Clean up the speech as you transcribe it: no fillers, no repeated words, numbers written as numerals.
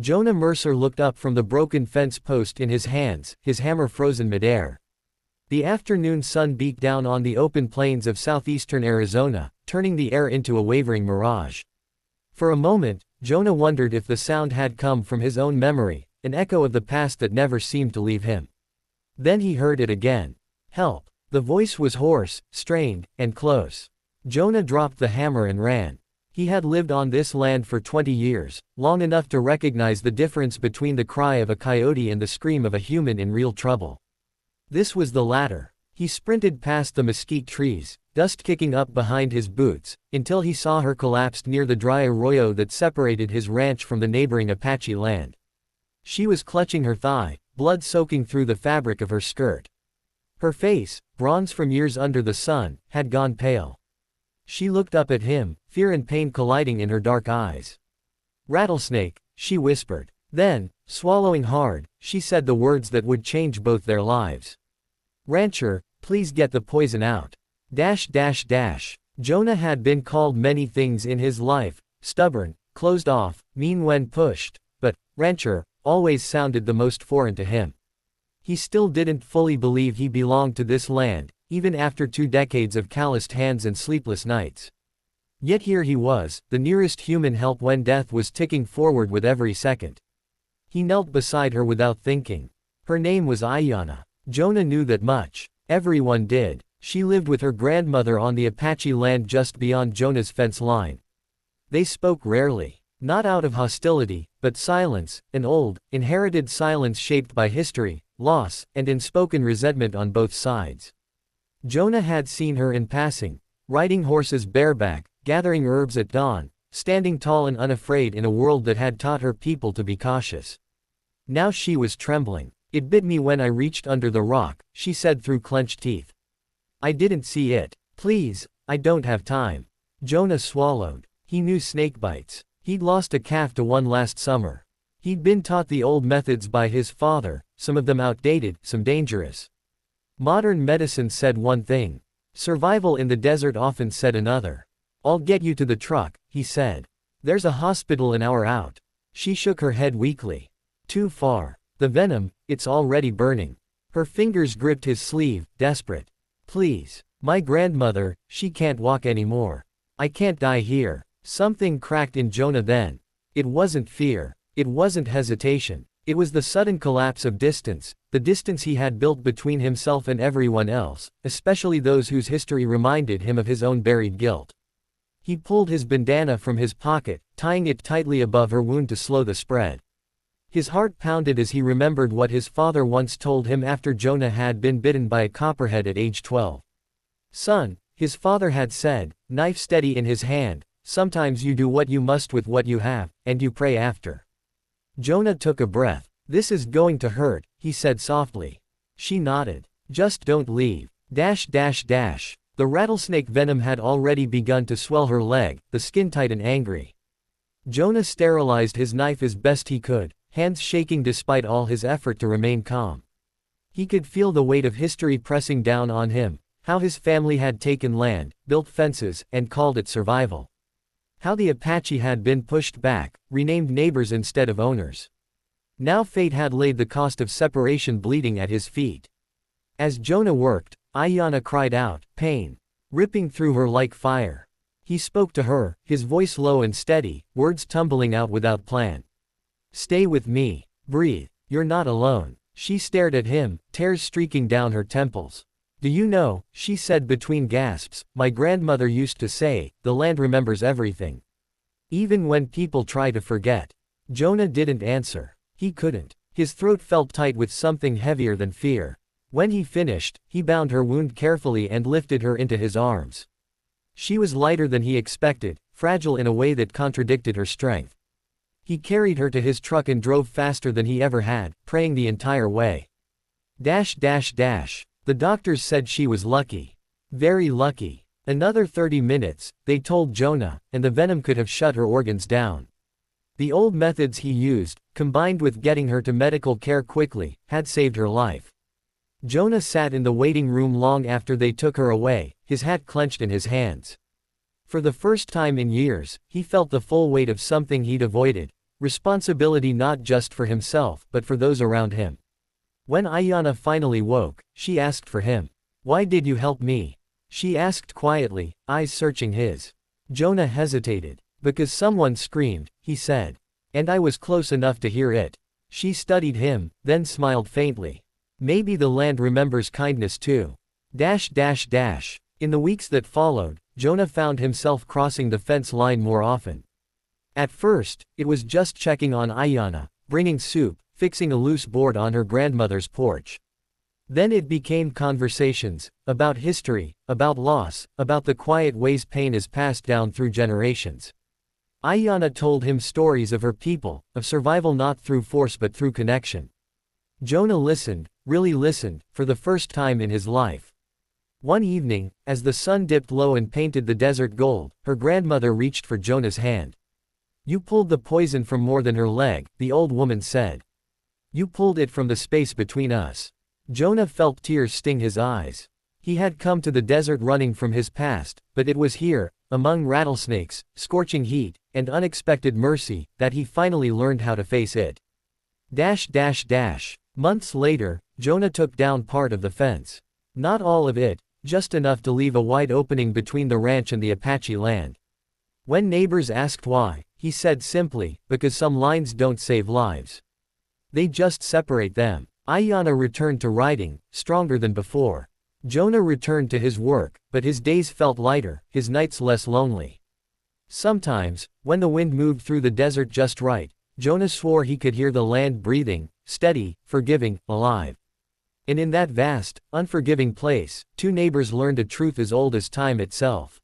Jonah Mercer looked up from the broken fence post in his hands, his hammer frozen midair. The afternoon sun beat down on the open plains of southeastern Arizona, turning the air into a wavering mirage. For a moment, Jonah wondered if the sound had come from his own memory, an echo of the past that never seemed to leave him. Then he heard it again. Help! The voice was hoarse, strained, and close. Jonah dropped the hammer and ran. He had lived on this land for 20 years, long enough to recognize the difference between the cry of a coyote and the scream of a human in real trouble. This was the latter. He sprinted past the mesquite trees, dust kicking up behind his boots, until he saw her collapsed near the dry arroyo that separated his ranch from the neighboring Apache land. She was clutching her thigh, blood soaking through the fabric of her skirt. Her face, bronze from years under the sun, had gone pale. She looked up at him, fear and pain colliding in her dark eyes. "Rattlesnake," she whispered. Then, swallowing hard, she said the words that would change both their lives. "Rancher, please get the poison out." Jonah had been called many things in his life, stubborn, closed off, mean when pushed, but rancher always sounded the most foreign to him. He still didn't fully believe he belonged to this land, even after 2 decades of calloused hands and sleepless nights. Yet here he was, the nearest human help when death was ticking forward with every second. He knelt beside her without thinking. Her name was Ayanna. Jonah knew that much. Everyone did. She lived with her grandmother on the Apache land just beyond Jonah's fence line. They spoke rarely. Not out of hostility, but silence, an old, inherited silence shaped by history, loss, and unspoken resentment on both sides. Jonah had seen her in passing, riding horses bareback, gathering herbs at dawn, standing tall and unafraid in a world that had taught her people to be cautious. Now she was trembling. "It bit me when I reached under the rock," she said through clenched teeth. "I didn't see it. Please, I don't have time." Jonah swallowed. He knew snake bites. He'd lost a calf to one last summer. He'd been taught the old methods by his father, some of them outdated, some dangerous. Modern medicine said one thing. Survival in the desert often said another. "I'll get you to the truck," he said. "There's a hospital an hour out." She shook her head weakly. "Too far. The venom, it's already burning." Her fingers gripped his sleeve, desperate. "Please. My grandmother, she can't walk anymore. I can't die here." Something cracked in Jonah then. It wasn't fear. It wasn't hesitation. It was the sudden collapse of distance, the distance he had built between himself and everyone else, especially those whose history reminded him of his own buried guilt. He pulled his bandana from his pocket, tying it tightly above her wound to slow the spread. His heart pounded as he remembered what his father once told him after Jonah had been bitten by a copperhead at age 12. "Son," his father had said, knife steady in his hand, "sometimes you do what you must with what you have, and you pray after." Jonah took a breath. "This is going to hurt," he said softly. She nodded. "Just don't leave." The rattlesnake venom had already begun to swell her leg, the skin tight and angry. Jonah sterilized his knife as best he could, hands shaking despite all his effort to remain calm. He could feel the weight of history pressing down on him, how his family had taken land, built fences, and called it survival. How the Apache had been pushed back, renamed neighbors instead of owners. Now fate had laid the cost of separation bleeding at his feet. As Jonah worked, Ayanna cried out, pain ripping through her like fire. He spoke to her, his voice low and steady, words tumbling out without plan. "Stay with me. Breathe. You're not alone." She stared at him, tears streaking down her temples. "Do you know," she said between gasps, "my grandmother used to say, the land remembers everything. Even when people try to forget." Jonah didn't answer. He couldn't. His throat felt tight with something heavier than fear. When he finished, he bound her wound carefully and lifted her into his arms. She was lighter than he expected, fragile in a way that contradicted her strength. He carried her to his truck and drove faster than he ever had, praying the entire way. The doctors said she was lucky. Very lucky. Another 30 minutes, they told Jonah, and the venom could have shut her organs down. The old methods he used, combined with getting her to medical care quickly, had saved her life. Jonah sat in the waiting room long after they took her away, his hat clenched in his hands. For the first time in years, he felt the full weight of something he'd avoided, Responsibility not just for himself but for those around him. When Ayanna finally woke, she asked for him. "Why did you help me?" she asked quietly, eyes searching his. Jonah hesitated. "Because someone screamed," he said. "And I was close enough to hear it." She studied him, then smiled faintly. "Maybe the land remembers kindness too." In the weeks that followed, Jonah found himself crossing the fence line more often. At first, it was just checking on Ayanna, bringing soup, fixing a loose board on her grandmother's porch. Then it became conversations, about history, about loss, about the quiet ways pain is passed down through generations. Ayanna told him stories of her people, of survival not through force but through connection. Jonah listened, really listened, for the first time in his life. One evening, as the sun dipped low and painted the desert gold, her grandmother reached for Jonah's hand. "You pulled the poison from more than her leg," the old woman said. "You pulled it from the space between us." Jonah felt tears sting his eyes. He had come to the desert running from his past, but it was here, among rattlesnakes, scorching heat, and unexpected mercy, that he finally learned how to face it. Months later, Jonah took down part of the fence. Not all of it, just enough to leave a wide opening between the ranch and the Apache land. When neighbors asked why, he said simply, "Because some lines don't save lives. They just separate them." Ayanna returned to riding, stronger than before. Jonah returned to his work, but his days felt lighter, his nights less lonely. Sometimes, when the wind moved through the desert just right, Jonah swore he could hear the land breathing, steady, forgiving, alive. And in that vast, unforgiving place, two neighbors learned a truth as old as time itself.